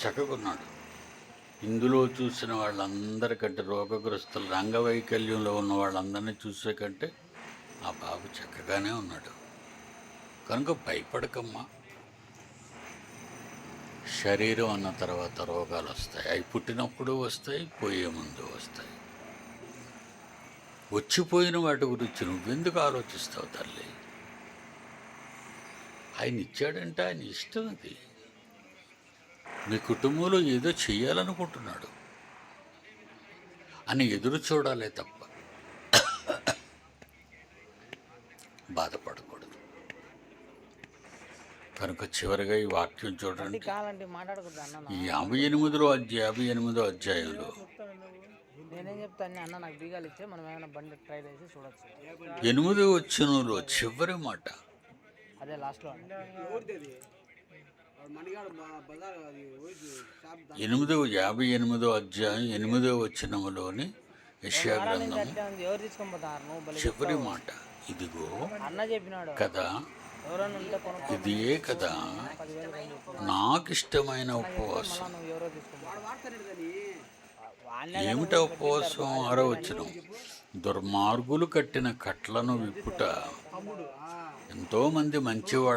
చక్కగున్నాడు. ఇందులో చూసిన వాళ్ళందరికంటే రోగగ్రస్తులు రంగవైకల్యంలో ఉన్న వాళ్ళందరినీ చూసే కంటే ఆ బాబు చక్కగానే ఉన్నాడు. కనుక భయపడకమ్మా. శరీరం అన్న తర్వాత రోగాలు వస్తాయి. అవి పుట్టినప్పుడు వస్తాయి, పోయే ముందు వస్తాయి. వచ్చిపోయిన వాటి గురించి నువ్వెందుకు ఆలోచిస్తావు తల్లి? ఆయన ఇచ్చాడంటే ఆయన ఇష్టం. అది మీ కుటుంబంలో ఏదో చెయ్యాలనుకుంటున్నాడు అని ఎదురు చూడాలే తప్ప బాధపడకూడదు. కనుక చివరిగా ఈ వాక్యం చూడండి. ఈ 58వ అధ్యాయంలో 8వ వచనంలో చివరి మాట, 58వ అధ్యాయం 8వ వచనంలోని యెషయా గ్రంథం చివరి మాట, ఇదిగో కదా, ఇదియే కదా నాకిష్టమైన ఉపవాసం. ఏమిట ఉపవాసం? 6వ వచనం, దుర్మార్గులు కట్టిన కట్లను విప్పుట. ఎంతోమంది మంచివాళ్ళు